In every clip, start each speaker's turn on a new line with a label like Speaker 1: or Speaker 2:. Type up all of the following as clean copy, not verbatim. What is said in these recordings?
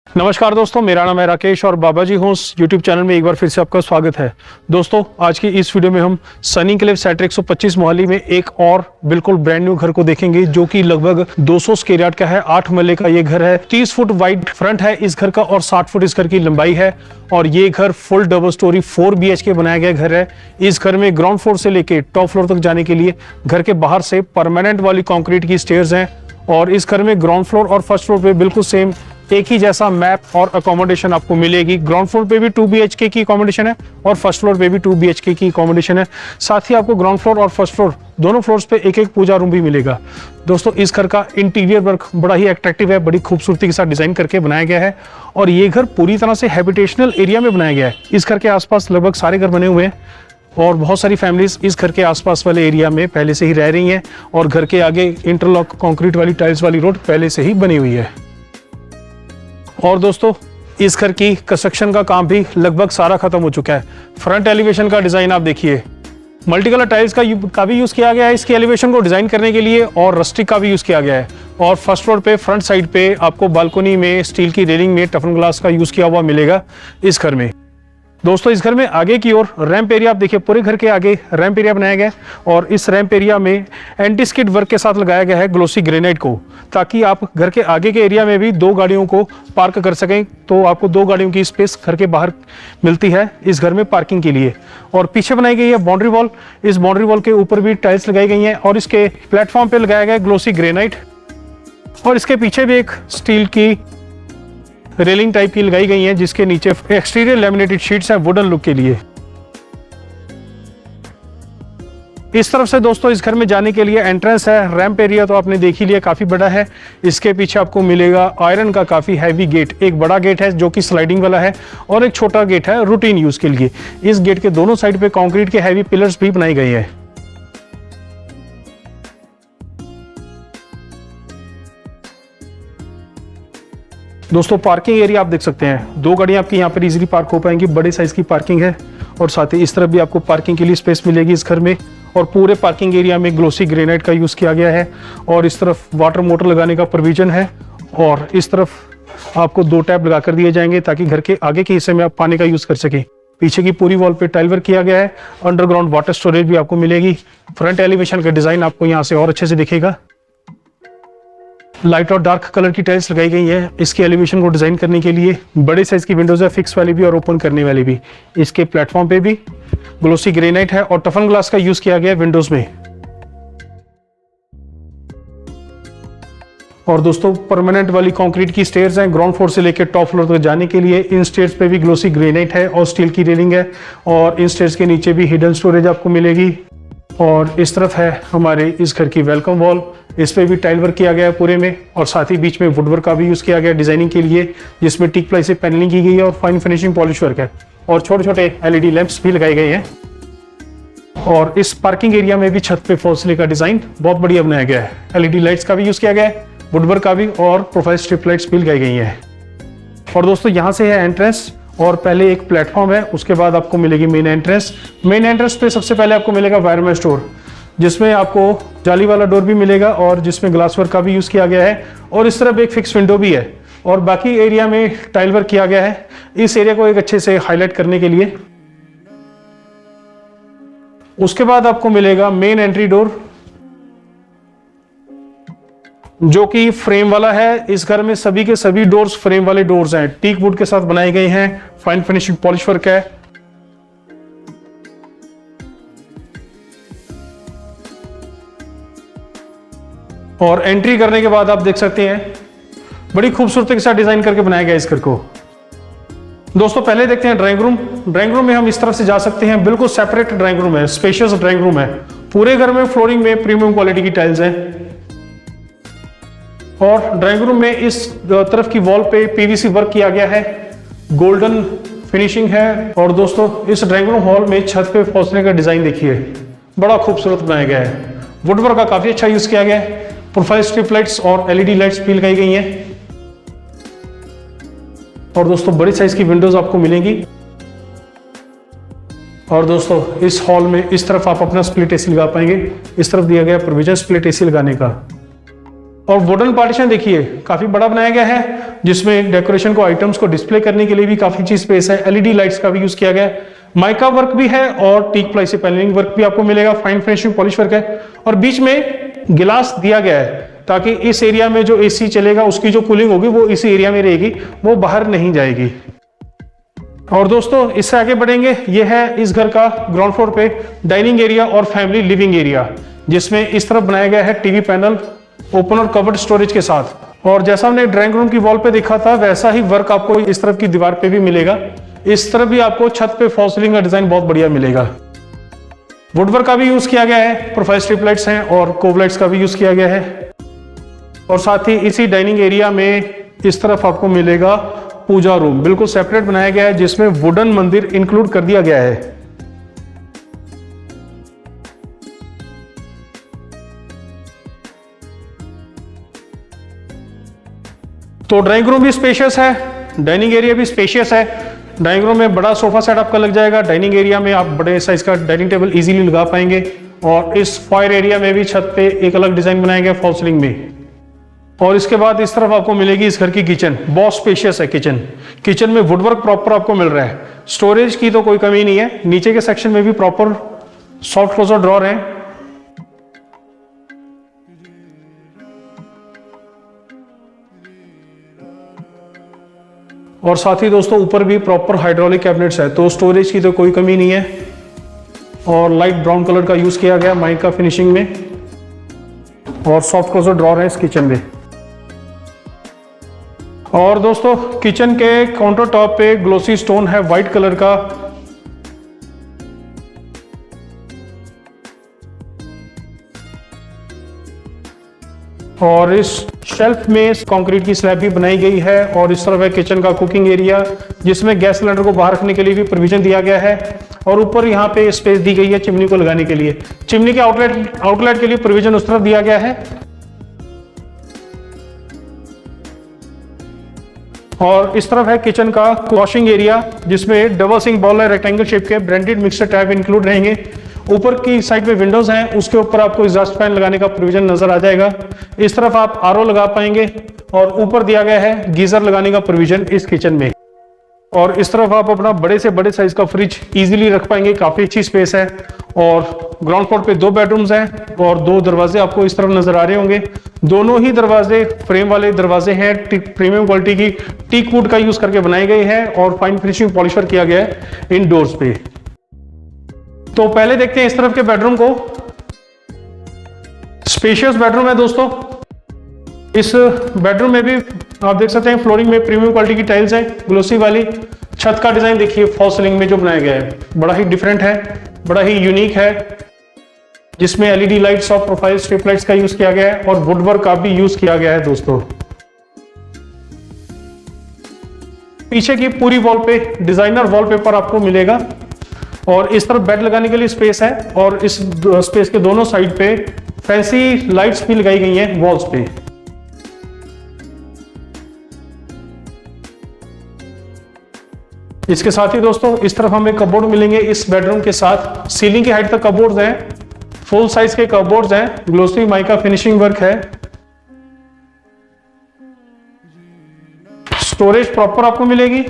Speaker 1: नमस्कार दोस्तों, मेरा नाम है राकेश और बाबाजी होम्स यूट्यूब चैनल में एक बार फिर से आपका स्वागत है। दोस्तों, आज की इस वीडियो में हम सनी एन्क्लेव सेक्टर 125 मोहाली में एक और बिल्कुल ब्रांड न्यू घर को देखेंगे, जो कि लगभग 200 स्क्वायर यार्ड का है। 8 मरले का ये घर है। 30 फुट वाइड फ्रंट है इस घर का और 60 फुट इस घर की लंबाई है। और ये घर फुल डबल स्टोरी 4 BHK बनाया गया घर है। इस घर में ग्राउंड फ्लोर से लेके टॉप फ्लोर तक जाने के लिए घर के बाहर से परमानेंट वाली कॉन्क्रीट की स्टेयर्स हैं। और इस घर में ग्राउंड फ्लोर और फर्स्ट फ्लोर पे बिल्कुल सेम एक ही जैसा मैप और अकोमोडेशन आपको मिलेगी। ग्राउंड फ्लोर पे भी 2 BHK की अकोमोडेशन है और फर्स्ट फ्लोर पे भी 2 BHK की अकोमोडेशन है। साथ ही आपको ग्राउंड फ्लोर और फर्स्ट फ्लोर दोनों फ्लोर्स पे एक एक पूजा रूम भी मिलेगा। दोस्तों, इस घर का इंटीरियर वर्क बड़ा ही अट्रैक्टिव है, बड़ी खूबसूरती के साथ डिजाइन करके बनाया गया है। और ये घर पूरी तरह से हैबिटेशनल एरिया में बनाया गया है। इस घर के आसपास लगभग सारे घर बने हुए हैं और बहुत सारी फैमिलीज इस घर के आसपास वाले एरिया में पहले से ही रह रही हैं। और घर के आगे इंटरलॉक कंक्रीट वाली टाइल्स वाली रोड पहले से ही बनी हुई है। और दोस्तों, इस घर की कंस्ट्रक्शन का काम भी लगभग सारा खत्म हो चुका है। फ्रंट एलिवेशन का डिजाइन आप देखिए, मल्टी कलर टाइल्स का भी यूज किया गया है इसकी एलिवेशन को डिजाइन करने के लिए, और रस्टिक का भी यूज किया गया है। और फर्स्ट फ्लोर पे फ्रंट साइड पे आपको बालकनी में स्टील की रेलिंग में टफन ग्लास का यूज किया हुआ मिलेगा इस घर में। दोस्तों, इस घर में आगे की ओर रैंप एरिया आप देखिए, पूरे घर के आगे रैंप एरिया बनाया गया है। और इस रैंप एरिया में एंटी स्किड वर्क के साथ लगाया गया है ग्लोसी ग्रेनाइट को, ताकि आप घर के आगे के एरिया में भी 2 गाड़ियों को पार्क कर सकें। तो आपको 2 गाड़ियों की स्पेस घर के बाहर मिलती है इस घर में पार्किंग के लिए। और पीछे बनाई गई है बाउंड्री वॉल। इस बाउंड्री वॉल के ऊपर भी टाइल्स लगाई गई हैं और इसके प्लेटफॉर्म पे लगाया गया है ग्लोसी ग्रेनाइट। और इसके पीछे भी एक स्टील की रेलिंग टाइप की लगाई गई है, जिसके नीचे एक्सटीरियर लैमिनेटेड शीट्स हैं वुडन लुक के लिए। इस तरफ से दोस्तों इस घर में जाने के लिए एंट्रेंस है। रैंप एरिया तो आपने देख ही लिया, काफी बड़ा है। इसके पीछे आपको मिलेगा आयरन का काफी हैवी गेट। एक बड़ा गेट है जो कि स्लाइडिंग वाला है और एक छोटा गेट है रूटीन यूज के लिए। इस गेट के दोनों साइड पे कंक्रीट के हैवी पिलर्स भी बनाए गए हैं। दोस्तों, पार्किंग एरिया आप देख सकते हैं, 2 गाड़ियां आपकी यहाँ पर इजीली पार्क हो पाएंगी। बड़े साइज की पार्किंग है। और साथ ही इस तरफ भी आपको पार्किंग के लिए स्पेस मिलेगी इस घर में। और पूरे पार्किंग एरिया में ग्लोसी ग्रेनाइट का यूज किया गया है। और इस तरफ वाटर मोटर लगाने का प्रोविजन है। और इस तरफ आपको 2 टैप लगा कर दिए जाएंगे ताकि घर के आगे के हिस्से में आप पानी का यूज कर सकें। पीछे की पूरी वॉल पे टाइल वर्क किया गया है। अंडरग्राउंड वाटर स्टोरेज भी आपको मिलेगी। फ्रंट एलिवेशन का डिजाइन आपको यहाँ से और अच्छे से दिखेगा। लाइट और डार्क कलर की टाइल्स लगाई गई है इसके एलिवेशन को डिजाइन करने के लिए। बड़े साइज की विंडोज है, फिक्स वाली भी और ओपन करने वाली भी। इसके प्लेटफॉर्म पे भी ग्लोसी ग्रेनाइट है और टफन ग्लास का यूज किया गया है विंडोज में। और दोस्तों, परमानेंट वाली कंक्रीट की स्टेयर्स हैं ग्राउंड फ्लोर से लेकर टॉप फ्लोर तक जाने के लिए। इन स्टेयर्स पे भी ग्लोसी ग्रेनाइट है और स्टील की रेलिंग है। और इन स्टेयर्स के नीचे भी हिडन स्टोरेज आपको मिलेगी। और इस तरफ है हमारे इस घर की वेलकम वॉल। इस पे भी टाइल वर्क किया गया है पूरे में। और साथ ही बीच में वुडवर्क का भी यूज किया गया डिजाइनिंग के लिए, जिसमें टीक प्लाई से पैनलिंग की गई है और फाइन फिनिशिंग पॉलिश वर्क है। और छोटे छोटे LED लैंप्स भी लगाए गए हैं। और इस पार्किंग एरिया में भी छत पे फॉल्सले का डिजाइन बहुत बढ़िया बनाया गया है। LED लाइट्स का भी यूज किया गया है, वुडवर्क का भी, और प्रोफाइल स्ट्रिप लाइट्स भी लगाई गई हैं। और दोस्तों, यहाँ से है एंट्रेंस। और पहले एक प्लेटफॉर्म है, उसके बाद आपको मिलेगी मेन एंट्रेंस। मेन एंट्रेंस पे सबसे पहले आपको मिलेगा वायरमैन स्टोर, जिसमें आपको जाली वाला डोर भी मिलेगा और जिसमें ग्लास वर्क का भी यूज किया गया है। और इस तरफ एक फिक्स विंडो भी है। और बाकी एरिया में टाइल वर्क किया गया है इस एरिया को एक अच्छे से हाईलाइट करने के लिए। उसके बाद आपको मिलेगा मेन एंट्री डोर, जो कि फ्रेम वाला है। इस घर में सभी के सभी डोर्स फ्रेम वाले डोर्स हैं, टीक वुड के साथ बनाए गए हैं। फाइन फिनिशिंग पॉलिश वर्क है। और एंट्री करने के बाद आप देख सकते हैं बड़ी खूबसूरती के साथ डिजाइन करके बनाया गया इस घर को। दोस्तों, पहले देखते हैं ड्राइंग रूम। ड्राइंग रूम में हम इस तरफ से जा सकते हैं। बिल्कुल सेपरेट ड्राइंग रूम है, स्पेशियस ड्राइंग रूम है। पूरे घर में फ्लोरिंग में प्रीमियम क्वालिटी की टाइल्स हैं। और ड्राइंग रूम में इस तरफ की वॉल पे PVC वर्क किया गया है, गोल्डन फिनिशिंग है। और दोस्तों, इस ड्राइंग रूम हॉल में छत पे फॉल्सले का डिजाइन देखिए, बड़ा खूबसूरत बनाया गया है। वुडवर्क का काफी अच्छा यूज किया गया है। प्रोफाइल स्ट्रिप लाइट्स और LED लाइट्स भी लगाई गई हैं। और दोस्तों, बड़ी साइज की विंडोज आपको मिलेंगी। और दोस्तों, इस हॉल में इस तरफ आप अपना स्प्लिट AC लगा पाएंगे। इस तरफ दिया गया प्रोविजन स्प्लिट AC लगाने का। और वुडन पार्टीशन देखिए, काफी बड़ा बनाया गया है। जिसमें डेकोरेशन को आइटम्स को डिस्प्ले करने के लिए भी काफी अच्छी स्पेस है। एलईडी लाइट्स का भी यूज किया गया है, माइका वर्क भी है और टीक प्लाई से पैनलिंग वर्क भी आपको मिलेगा, फाइन फिनिशिंग पॉलिश वर्क है और बीच में गिलास दिया गया है ताकि इस एरिया में जो एसी चलेगा उसकी जो कूलिंग होगी वो इसी एरिया में रहेगी, वो बाहर नहीं जाएगी। और दोस्तों इससे आगे बढ़ेंगे, ये है इस घर का ग्राउंड फ्लोर पे डाइनिंग एरिया और फैमिली लिविंग एरिया, जिसमें इस तरफ बनाया गया है टीवी पैनल ओपन और कवर्ड स्टोरेज के साथ। और जैसा हमने ड्राइंग रूम की वॉल पे देखा था वैसा ही वर्क आपको इस तरफ की दीवार पे भी मिलेगा। इस तरफ भी आपको छत पे फॉल सीलिंग का डिजाइन बहुत बढ़िया मिलेगा। वुडवर्क का भी यूज किया गया है, प्रोफाइल स्ट्रिप लाइट्स हैं और कोव लाइट्स का भी यूज किया गया है। और साथ ही इसी डाइनिंग एरिया में इस तरफ आपको मिलेगा पूजा रूम, बिल्कुल सेपरेट बनाया गया है जिसमें वुडन मंदिर इंक्लूड कर दिया गया है। तो ड्राइंग रूम भी स्पेशियस है, डाइनिंग एरिया भी स्पेशियस है। डाइनिंग रूम में बड़ा सोफा सेट आपका लग जाएगा, डाइनिंग एरिया में आप बड़े साइज का डाइनिंग टेबल इजीली लगा पाएंगे और इस फॉयर एरिया में भी छत पे एक अलग डिजाइन बनाया गया फॉल सीलिंग में। और इसके बाद इस तरफ आपको मिलेगी इस घर की किचन, बहुत स्पेशियस है किचन। किचन में वुडवर्क प्रॉपर आपको मिल रहा है, स्टोरेज की तो कोई कमी नहीं है, नीचे के सेक्शन में भी प्रॉपर सॉफ्ट क्लोजर ड्रॉर है। और साथ ही दोस्तों ऊपर भी प्रॉपर हाइड्रोलिक कैबिनेट्स है, तो स्टोरेज की तो कोई कमी नहीं है। और लाइट ब्राउन कलर का यूज किया गया माइका फिनिशिंग में और सॉफ्ट क्लोजर ड्रॉर है इस किचन में। और दोस्तों किचन के काउंटर टॉप पे ग्लोसी स्टोन है व्हाइट कलर का। और इस शेल्फ में कंक्रीट की स्लैब भी बनाई गई है। और इस तरफ है किचन का कुकिंग एरिया, जिसमें गैस सिलेंडर को बाहर रखने के लिए भी प्रोविजन दिया गया है। और ऊपर यहाँ पे स्पेस दी गई है चिमनी को लगाने के लिए, चिमनी के आउटलेट के लिए प्रोविजन उस तरफ दिया गया है। और इस तरफ है किचन का वॉशिंग एरिया, जिसमें डबल सिंक बाउल है रेक्टेंगल शेप के, ब्रांडेड मिक्सर टैप इंक्लूड रहेंगे। ऊपर की साइड पे विंडोज हैं, उसके ऊपर आपको एग्जॉस्ट फैन लगाने का प्रोविजन नजर आ जाएगा। इस तरफ आप आरओ लगा पाएंगे और ऊपर दिया गया है गीजर लगाने का प्रोविजन इस किचन में। और इस तरफ आप अपना बड़े से बड़े साइज का फ्रिज इजीली रख पाएंगे, काफी अच्छी स्पेस है। और ग्राउंड फ्लोर पे 2 बेडरूम्स हैं और 2 दरवाजे आपको इस तरफ नजर आ रहे होंगे। दोनों ही दरवाजे फ्रेम वाले दरवाजे हैं, प्रीमियम क्वालिटी की टीक वुड का यूज करके बनाए गए हैं और फाइन फिनिशिंग पॉलिश वर्क किया गया है इन डोर्स पे। तो पहले देखते हैं इस तरफ के बेडरूम को। स्पेशियस बेडरूम है दोस्तों। इस बेडरूम में भी आप देख सकते हैं फ्लोरिंग में प्रीमियम क्वालिटी की टाइल्स है ग्लोसी वाली। छत का डिजाइन देखिए फॉल सीलिंग में जो बनाया गया है बड़ा ही डिफरेंट है, बड़ा ही यूनिक है, जिसमें एलईडी लाइट्स और प्रोफाइल स्ट्रिप लाइट्स का यूज किया गया है और वुडवर्क का भी यूज किया गया है दोस्तों। पीछे की पूरी वॉल पे डिजाइनर वॉलपेपर आपको मिलेगा और इस तरफ बेड लगाने के लिए स्पेस है और इस स्पेस के दोनों साइड पे फैंसी लाइट्स भी लगाई गई हैं वॉल्स पे। इसके साथ ही दोस्तों इस तरफ हमें कबोर्ड मिलेंगे इस बेडरूम के साथ। सीलिंग की हाइट तक कबोर्ड्स हैं, फुल साइज के कबोर्ड्स हैं, ग्लोसी माइका फिनिशिंग वर्क है। स्टोरेज प्रॉपर आपको मिलेगी।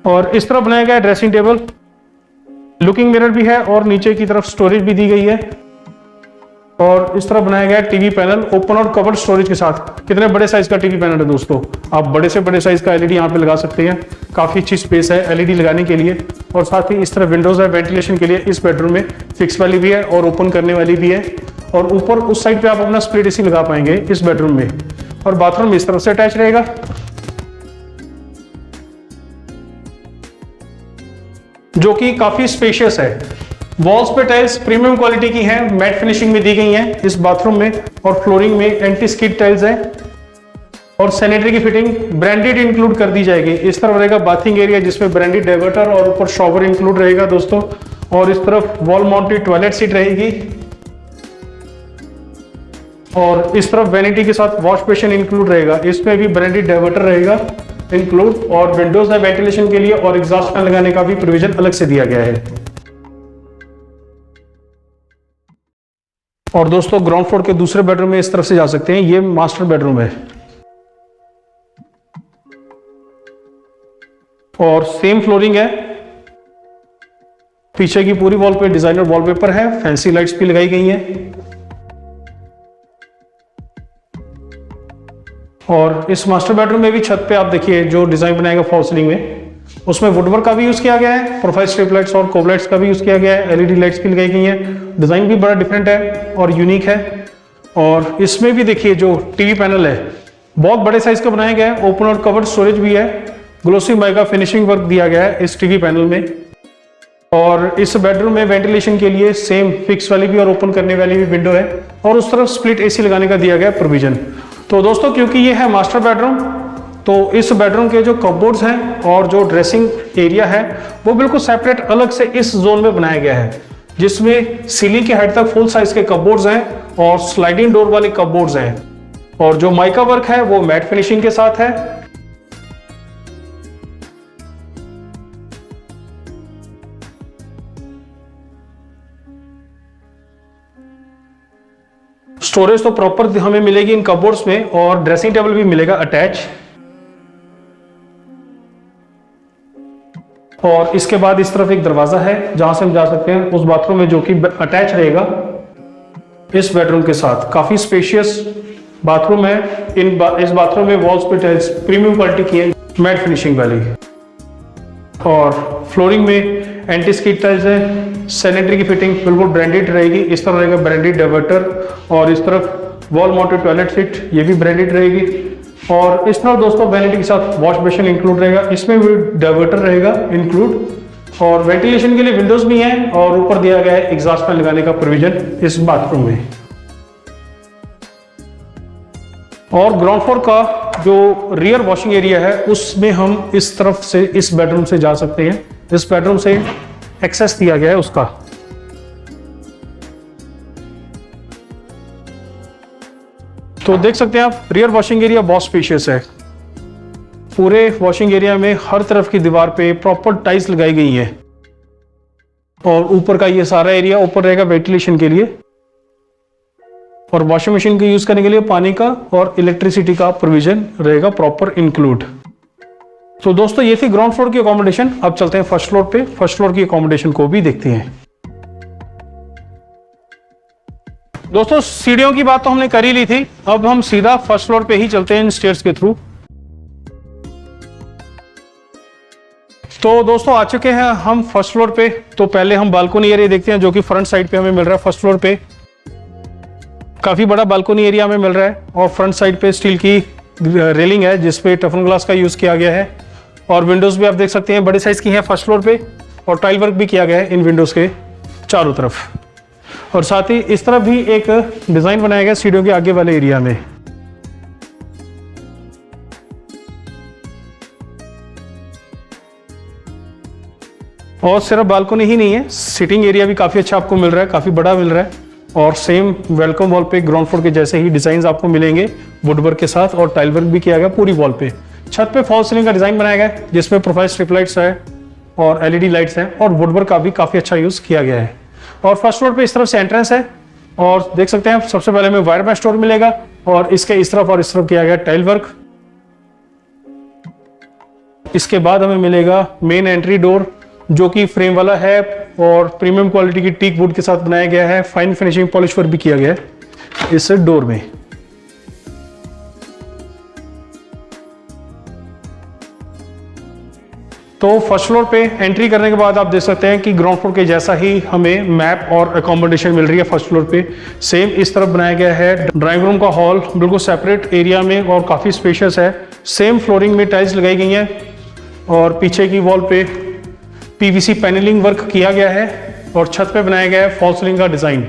Speaker 1: और इस तरफ बनाया गया ड्रेसिंग टेबल, लुकिंग मिरर भी है और नीचे की तरफ स्टोरेज भी दी गई है। और इस तरफ बनाया गया टीवी पैनल ओपन और कवर्ड स्टोरेज के साथ। कितने बड़े साइज का टीवी पैनल है दोस्तों, आप बड़े से बड़े साइज का एलईडी यहाँ पे लगा सकते हैं। काफी अच्छी स्पेस है एलईडी लगाने के लिए। और साथ ही इस तरफ विंडोज है वेंटिलेशन के लिए। इस बेडरूम में फिक्स वाली भी है और ओपन करने वाली भी है। और ऊपर उस साइड पे आप अपना स्प्लिट एसी लगा पाएंगे इस बेडरूम में। और बाथरूम इस तरफ से अटैच रहेगा। जो कि काफी स्पेशियस है। वॉल्स पे टाइल्स प्रीमियम क्वालिटी की हैं, मैट फिनिशिंग में दी गई हैं इस बाथरूम में। और फ्लोरिंग में एंटी स्किड टाइल्स हैं और सैनिटरी की फिटिंग ब्रांडेड इंक्लूड कर दी जाएगी। इस तरफ रहेगा बाथिंग एरिया जिसमें ब्रांडेड डाइवर्टर और ऊपर शॉवर इंक्लूड रहेगा दोस्तों। और इस तरफ वॉल माउंटेड टॉयलेट सीट रहेगी। और इस तरफ वैनिटी के साथ वॉश बेसिन इंक्लूड रहेगा, इसमें भी ब्रांडेड डाइवर्टर रहेगा इंक्लूड। और विंडोज है वेंटिलेशन के लिए और एग्जॉस्ट फैन लगाने का भी प्रोविजन अलग से दिया गया है। और दोस्तों ग्राउंड फ्लोर के दूसरे बेडरूम में इस तरफ से जा सकते हैं, ये मास्टर बेडरूम है। और सेम फ्लोरिंग है। पीछे की पूरी वॉल पे डिजाइनर वॉलपेपर है, फैंसी लाइट्स भी लगाई गई हैं। और इस मास्टर बेडरूम में भी छत पे आप देखिए जो डिजाइन बनाएगा फॉल सीलिंग में, उसमें वुडवर्क का भी यूज किया गया है, प्रोफाइल स्ट्रिप लाइट्स और कोब लाइट्स का भी यूज किया गया है, एलईडी लाइट्स भी लगाई गई हैं। डिजाइन भी बड़ा डिफरेंट है और यूनिक है। और इसमें भी देखिए जो टीवी पैनल है बहुत बड़े साइज का बनाया गया है, ओपन और कवर्ड स्टोरेज भी है, ग्लोसी माइका फिनिशिंग वर्क दिया गया है इस टीवी पैनल में। और इस बेडरूम में वेंटिलेशन के लिए सेम फिक्स वाली भी और ओपन करने वाली भी विंडो है, और उस तरफ स्प्लिट एसी लगाने का दिया गया प्रोविजन। तो दोस्तों क्योंकि ये है मास्टर बेडरूम, तो इस बेडरूम के जो कपबोर्ड्स हैं और जो ड्रेसिंग एरिया है वो बिल्कुल सेपरेट अलग से इस जोन में बनाया गया है, जिसमें सीलिंग की हाइट तक फुल साइज के कपबोर्ड्स हैं और स्लाइडिंग डोर वाले कपबोर्ड्स हैं। और जो माइका वर्क है वो मैट फिनिशिंग के साथ है। स्टोरेज तो प्रॉपर हमें मिलेगी इन कपबोर्ड्स में, और ड्रेसिंग टेबल भी मिलेगा अटैच। और इसके बाद इस तरफ एक दरवाजा है जहां से हम जा सकते हैं उस बाथरूम में, जो कि अटैच रहेगा इस बेडरूम के साथ। काफी स्पेशियस बाथरूम है। इस बाथरूम में वॉल्स पे टाइल्स प्रीमियम क्वालिटी की है, मैट फिनिशिंग वाली। और फ्लोरिंग में एंटी स्किड टाइल्स है। सैनिटरी की फिटिंग बिल्कुल ब्रांडेड रहेगी। इस तरह रहेगा ब्रांडेड डाइवर्टर, और इस तरफ वॉल माउंटेड टॉयलेट सीट ये भी ब्रांडेड रहेगी। और इस तरह दोस्तों वैनिटी के साथ वॉश बेसिन इंक्लूड रहेगा, इसमें भी डाइवर्टर रहेगा इंक्लूड। और वेंटिलेशन के लिए विंडोज भी हैं, और ऊपर दिया गया है एग्जॉस्ट फैन लगाने का प्रोविजन इस बाथरूम में। और ग्राउंड फ्लोर का जो रियर वॉशिंग एरिया है उसमें हम इस तरफ से इस बेडरूम से जा सकते हैं। इस बेडरूम से एक्सेस दिया गया है उसका। तो देख सकते हैं आप रियर वॉशिंग एरिया बहुत स्पेशियस है। पूरे वॉशिंग एरिया में हर तरफ की दीवार पे प्रॉपर टाइल्स लगाई गई है। और ऊपर का ये सारा एरिया ऊपर रहेगा वेंटिलेशन के लिए, और वॉशिंग मशीन के यूज करने के लिए पानी का और इलेक्ट्रिसिटी का प्रोविजन रहेगा प्रॉपर इंक्लूड। तो दोस्तों ये थी ग्राउंड फ्लोर की अकोमोडेशन। अब चलते हैं फर्स्ट फ्लोर पे, फर्स्ट फ्लोर की अकोमोडेशन को भी देखते हैं। दोस्तों सीढ़ियों की बात तो हमने कर ही ली थी, अब हम सीधा फर्स्ट फ्लोर पे ही चलते हैं इन स्टेयर्स के थ्रू। तो दोस्तों आ चुके हैं हम फर्स्ट फ्लोर पे। तो पहले हम बालकनी एरिया देखते हैं जो कि फ्रंट साइड पे हमें मिल रहा है। फर्स्ट फ्लोर पे काफी बड़ा बालकनी एरिया हमें मिल रहा है, और फ्रंट साइड पे स्टील की रेलिंग है जिसपे टफन ग्लास का यूज किया गया है। और विंडोज भी आप देख सकते हैं बड़े साइज की हैं फर्स्ट फ्लोर पे, और टाइल वर्क भी किया गया है इन विंडोज के चारों तरफ। और साथ ही इस तरफ भी एक डिजाइन बनाया गया सीढ़ियों के आगे वाले एरिया में। और सिर्फ बालकनी ही नहीं है, सिटिंग एरिया भी काफी अच्छा आपको मिल रहा है, काफी बड़ा मिल रहा है। और सेम वेलकम वॉल पे ग्राउंड फ्लोर के जैसे ही डिजाइन आपको मिलेंगे वुडवर्क के साथ, और टाइल वर्क भी किया गया पूरी वॉल पे। छत पे फॉल सीलिंग का डिजाइन बनाया गया है जिसमें प्रोफाइल स्ट्रिप लाइट्स है और एलईडी लाइट्स हैं, और वुडवर्क का भी काफी अच्छा यूज किया गया है। और फर्स्ट फ्लोर पे इस तरफ से एंट्रेंस है, और देख सकते हैं सबसे पहले हमें वायर मैश स्टोर मिलेगा, और इसके इस तरफ और इस तरफ किया गया टाइल वर्क। इसके बाद हमें मिलेगा मेन एंट्री डोर जो कि फ्रेम वाला है, और प्रीमियम क्वालिटी की टीक वुड के साथ बनाया गया है। फाइन फिनिशिंग पॉलिश वर्क भी किया गया है इस डोर में। तो फर्स्ट फ्लोर पे एंट्री करने के बाद आप देख सकते हैं कि ग्राउंड फ्लोर के जैसा ही हमें मैप और अकोमोडेशन मिल रही है फर्स्ट फ्लोर पे। सेम इस तरफ बनाया गया है ड्राइंग रूम का हॉल, बिल्कुल सेपरेट एरिया में और काफी स्पेशियस है। सेम फ्लोरिंग में टाइल्स लगाई गई हैं, और पीछे की वॉल पे पीवीसी पैनलिंग वर्क किया गया है, और छत पे बनाया गया है फॉल सीलिंग का डिजाइन।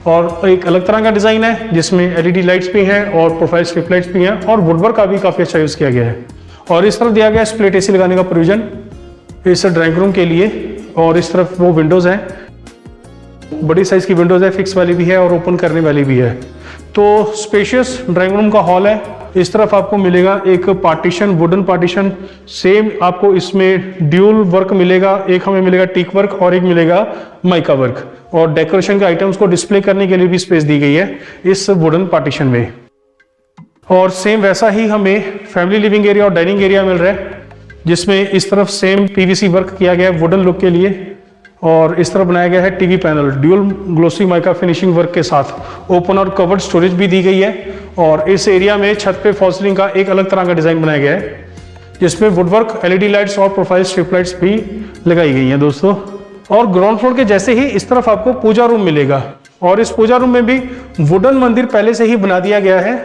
Speaker 1: और एक अलग तरह का डिजाइन है जिसमें एलईडी लाइट्स भी हैं और प्रोफाइल स्ट्रिप लाइट्स भी हैं, और वुडवर्क का भी काफी अच्छा यूज किया गया है। और इस तरफ दिया गया स्प्लिट एसी लगाने का प्रोविजन इस ड्राइंग रूम के लिए, और इस तरफ वो विंडोज हैं, बड़ी साइज की विंडोज है, फिक्स वाली भी है और ओपन करने वाली भी है। तो स्पेशियस ड्राइंग रूम का हॉल है। इस तरफ आपको मिलेगा एक पार्टीशन, वुडन पार्टीशन। सेम आपको इसमें ड्यूल वर्क मिलेगा, एक हमें मिलेगा टीक वर्क और एक मिलेगा माइका वर्क। और डेकोरेशन के आइटम्स को डिस्प्ले करने के लिए भी स्पेस दी गई है इस वुडन पार्टीशन में। और सेम वैसा ही हमें फैमिली लिविंग एरिया और डाइनिंग एरिया मिल रहा है। जिसमें इस तरफ सेम पीवीसी वर्क किया गया है वुडन लुक के लिए, और इस तरफ बनाया गया है TV panel dual glossy mica finishing work के साथ। ओपन और कवर्ड स्टोरेज भी दी गई है, और इस एरिया में छत पे फॉल्स सीलिंग का एक अलग तरह का डिजाइन बनाया गया है, जिसमें वुडवर्क, एलईडी लाइट्स और प्रोफाइल स्ट्रिप लाइट्स भी लगाई गई हैं दोस्तों। और ग्राउंड फ्लोर के जैसे ही इस तरफ आपको पूजा रूम मिलेगा, और इस पूजा रूम में भी वुडन मंदिर पहले से ही बना दिया गया है।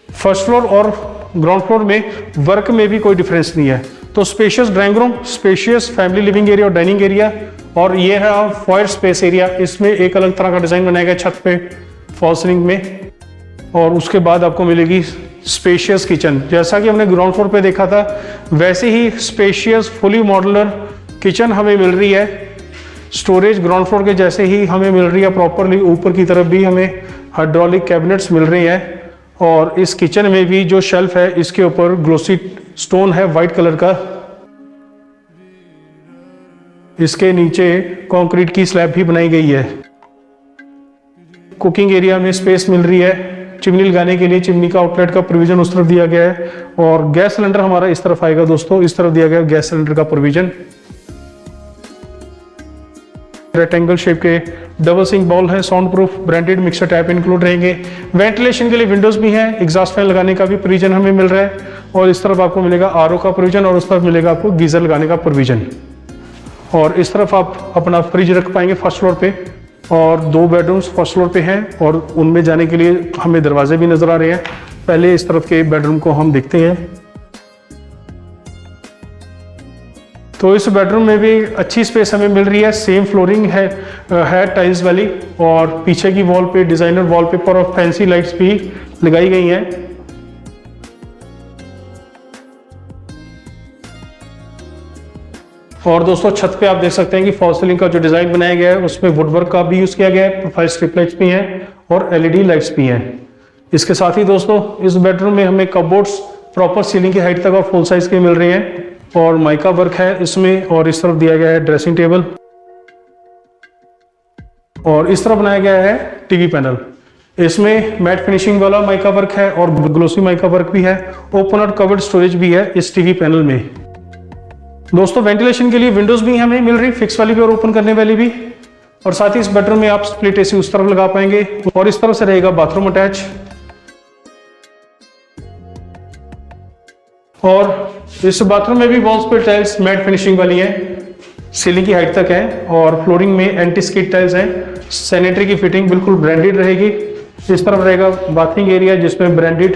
Speaker 1: फर्स्ट फ्लोर और ग्राउंड फ्लोर में वर्क में भी कोई डिफरेंस नहीं है। तो spacious drawing room, spacious family living area और डाइनिंग एरिया, और ये है फॉयर स्पेस एरिया। इसमें एक अलग तरह का डिजाइन बनाया गया छत पे फॉल्स सीलिंग में। और उसके बाद आपको मिलेगी स्पेशियस किचन। जैसा कि हमने ग्राउंड फ्लोर पे देखा था, वैसे ही स्पेशियस फुली मॉड्यूलर किचन हमें मिल रही है। स्टोरेज ग्राउंड फ्लोर के जैसे ही हमें मिल रही है प्रॉपरली। ऊपर की तरफ भी हमें हाइड्रोलिक कैबिनेट्स मिल रही हैं, और इस किचन में भी जो शेल्फ है इसके ऊपर ग्लोसी स्टोन है वाइट कलर का। इसके नीचे कंक्रीट की स्लैब भी बनाई गई है। कुकिंग एरिया में स्पेस मिल रही है चिमनी लगाने के लिए। चिमनी का आउटलेट का प्रोविजन उस तरफ दिया गया है, और गैस सिलेंडर हमारा इस तरफ आएगा दोस्तों। इस तरफ दिया गया गैस सिलेंडर का प्रोविजन। रेक्टेंगल शेप के डबल सिंक बाउल है, sound proof branded mixer tap include रहेंगे। वेंटिलेशन के लिए विंडोज भी हैं, एग्जॉस्ट फैन लगाने का भी प्रोविजन हमें मिल रहा है, और इस तरफ आपको मिलेगा आरओ का प्रोविजन, और उस तरफ मिलेगा आपको गीजर लगाने का प्रोविजन। और इस तरफ आप अपना फ्रिज रख पाएंगे फर्स्ट फ्लोर पे, और 2 बेडरूम्स फर्स्ट फ्लोर पे हैं, और उनमें जाने के लिए हमें दरवाजे भी नजर आ रहे हैं। पहले इस तरफ के बेडरूम को हम देखते हैं। तो इस बेडरूम में भी अच्छी स्पेस हमें मिल रही है। सेम फ्लोरिंग है टाइल्स वाली, और पीछे की वॉल पे डिजाइनर वॉलपेपर और फैंसी लाइट्स भी लगाई गई हैं। और दोस्तों छत पे आप देख सकते हैं कि फॉल्स सीलिंग का जो डिजाइन बनाया गया है उसमें वुडवर्क का भी यूज किया गया है, प्रोफाइल स्ट्रिप लाइट्स भी हैं और एलईडी लाइट्स भी हैं। इसके साथ ही दोस्तों इस बेडरूम में हमें कपबोर्ड्स प्रॉपर सीलिंग की हाइट तक और फुल साइज के मिल रहे हैं, और माइका वर्क है इसमें। और इस तरफ दिया गया है ड्रेसिंग टेबल, और इस तरफ बनाया गया है टीवी पैनल। इसमें मैट फिनिशिंग वाला माइका वर्क है और ग्लोसी माइका वर्क भी है। ओपन और कवर्ड स्टोरेज भी है इस टीवी पैनल में। दोस्तों वेंटिलेशन के लिए विंडोज भी हमें मिल रही, फिक्स वाली भी और ओपन करने वाली भी। और साथ ही इस बेडरूम में आप स्प्लिट एसी उस तरफ लगा पाएंगे, और इस तरफ से रहेगा बाथरूम अटैच। और इस बाथरूम में भी वॉल्स पे टाइल्स मैट फिनिशिंग वाली है, सीलिंग की हाइट तक है, और फ्लोरिंग में एंटी स्किड टाइल्स हैं। सैनिटरी की फिटिंग बिल्कुल ब्रांडेड रहेगी। इस तरफ रहेगा बाथिंग एरिया जिसमें ब्रांडेड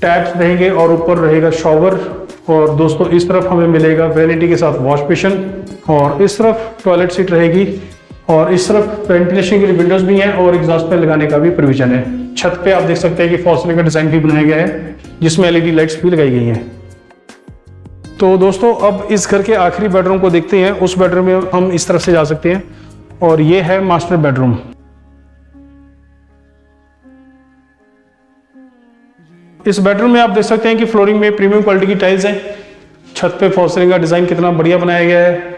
Speaker 1: टैप्स रहेंगे, और ऊपर रहेगा शॉवर। और दोस्तों इस तरफ हमें मिलेगा वैनिटी के साथ वॉश बेसिन, और इस तरफ टॉयलेट सीट रहेगी, और इस तरफ वेंटिलेशन के लिए विंडोज भी हैं और एग्जॉस्ट फैन लगाने का भी प्रोविजन है। छत पे आप देख सकते हैं कि फॉल्स सीलिंग का डिजाइन भी बनाया गया है जिसमें एलईडी लाइट्स भी लगाई गई हैं। तो दोस्तों अब इस घर के आखिरी बेडरूम को देखते हैं। उस बेडरूम में हम इस तरफ से जा सकते हैं, और ये है मास्टर बेडरूम। इस बेडरूम में आप देख सकते हैं कि फ्लोरिंग में प्रीमियम क्वालिटी की टाइल्स हैं। छत पे फॉल्स सीलिंग का डिजाइन कितना बढ़िया बनाया गया है,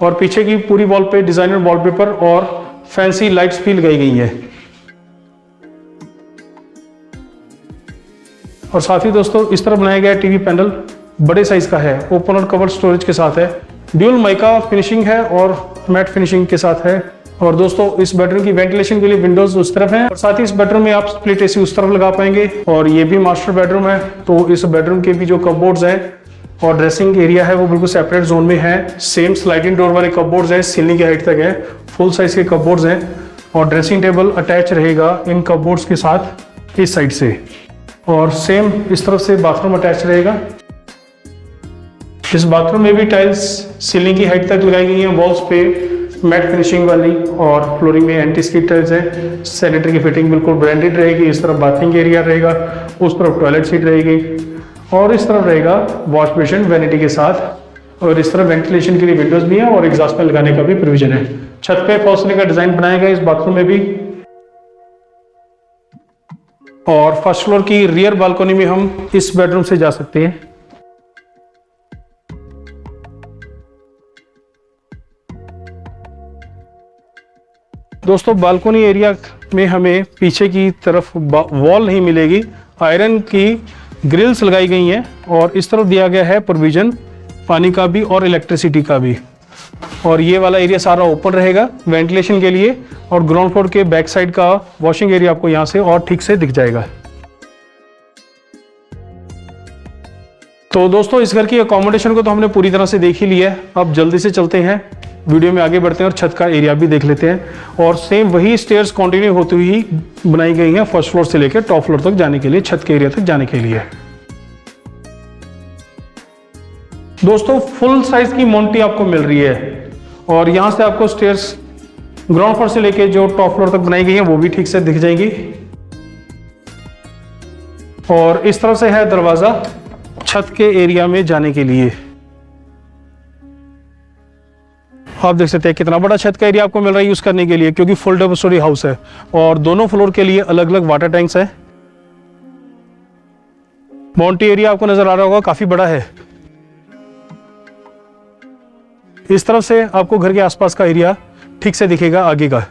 Speaker 1: और पीछे की पूरी वॉल पे डिजाइनर वॉलपेपर और फैंसी लाइट्स भी लगाई गई है। और साथ ही दोस्तों इस तरफ बनाया गया टीवी पैनल बड़े साइज का है, ओपन और कवर्ड स्टोरेज के साथ है, ड्यूल माइका फिनिशिंग है और मैट फिनिशिंग के साथ है। और दोस्तों इस बेडरूम की वेंटिलेशन के लिए विंडोज उस तरफ हैं, और साथ ही इस बेडरूम में आप स्प्लिट एसी उस तरफ लगा पाएंगे। और ये भी मास्टर बेडरूम है, तो इस बेडरूम के भी जो कपबोर्ड्स हैं और ड्रेसिंग एरिया है वो बिल्कुल सेपरेट जोन में है। सेम स्लाइडिंग डोर वाले कपबोर्ड्स हैं, सीलिंग की हाइट तक है, फुल साइज के कपबोर्ड्स हैं, और ड्रेसिंग टेबल अटैच रहेगा इन कपबोर्ड्स के साथ इस साइड से। और सेम इस तरफ से बाथरूम अटैच रहेगा। इस बाथरूम में भी टाइल्स सीलिंग की हाइट तक लगाई गई हैं, वॉल्स पे मैट फिनिशिंग वाली, और फ्लोरिंग में एंटी स्किड टाइल्स है। सैनिटरी की फिटिंग बिल्कुल ब्रांडेड रहेगी। इस तरफ बाथिंग एरिया रहेगा, उस तरफ टॉयलेट सीट रहेगी, और इस तरफ रहेगा वॉश बेसिन वैनिटी के साथ। और इस तरफ वेंटिलेशन के लिए विंडोज भी है और एग्जॉस्ट फैन लगाने का भी प्रोविजन है। छत पे फॉल्स सीलिंग का डिजाइन बनाया गया इस बाथरूम में भी। और फर्स्ट फ्लोर की रियर बालकनी में हम इस बेडरूम से जा सकते हैं। दोस्तों बालकोनी एरिया में हमें पीछे की तरफ वॉल नहीं मिलेगी, आयरन की ग्रिल्स लगाई गई हैं और इस तरफ दिया गया है प्रोविजन पानी का भी और इलेक्ट्रिसिटी का भी। और ये वाला एरिया सारा ओपन रहेगा वेंटिलेशन के लिए, और ग्राउंड फ्लोर के बैक साइड का वॉशिंग एरिया आपको यहाँ से और ठीक से दिख जाएगा। तो दोस्तों इस घर की अकोमोडेशन को तो हमने पूरी तरह से देख ही लिया है। अब जल्दी से चलते हैं, वीडियो में आगे बढ़ते हैं और छत का एरिया भी देख लेते हैं। और सेम वही स्टेयर्स कंटिन्यू होती हुई बनाई गई हैं फर्स्ट फ्लोर से लेकर टॉप फ्लोर तक जाने के लिए, छत के एरिया तक जाने के लिए। दोस्तों फुल साइज की मोंटी आपको मिल रही है और यहां से आपको स्टेयर्स ग्राउंड फ्लोर से लेके जो टॉप फ्लोर तक बनाई गई है वो भी ठीक से दिख जाएंगी। और इस तरफ से है दरवाजा छत के एरिया में जाने के लिए। आप देख सकते हैं कितना बड़ा छत का एरिया आपको मिल रहा है यूज करने के लिए, क्योंकि फुल डबल स्टोरी हाउस है और दोनों फ्लोर के लिए अलग अलग वाटर टैंक्स है। मोंटी एरिया आपको नजर आ रहा होगा, काफी बड़ा है। इस तरफ से आपको घर के आसपास का एरिया ठीक से दिखेगा आगे का।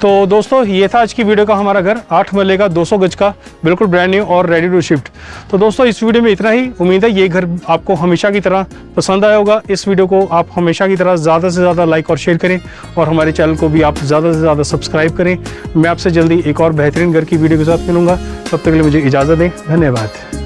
Speaker 1: तो दोस्तों ये था आज की वीडियो का हमारा घर, 8 मरले का 200 गज का बिल्कुल ब्रांड न्यू और रेडी टू शिफ्ट। तो दोस्तों इस वीडियो में इतना ही। उम्मीद है ये घर आपको हमेशा की तरह पसंद आया होगा। इस वीडियो को आप हमेशा की तरह ज़्यादा से ज़्यादा लाइक और शेयर करें और हमारे चैनल को भी आप ज़्यादा से ज़्यादा सब्सक्राइब करें। मैं आपसे जल्दी एक और बेहतरीन घर की वीडियो के साथ मिलूंगा, तब तक के लिए मुझे इजाज़त दें। धन्यवाद।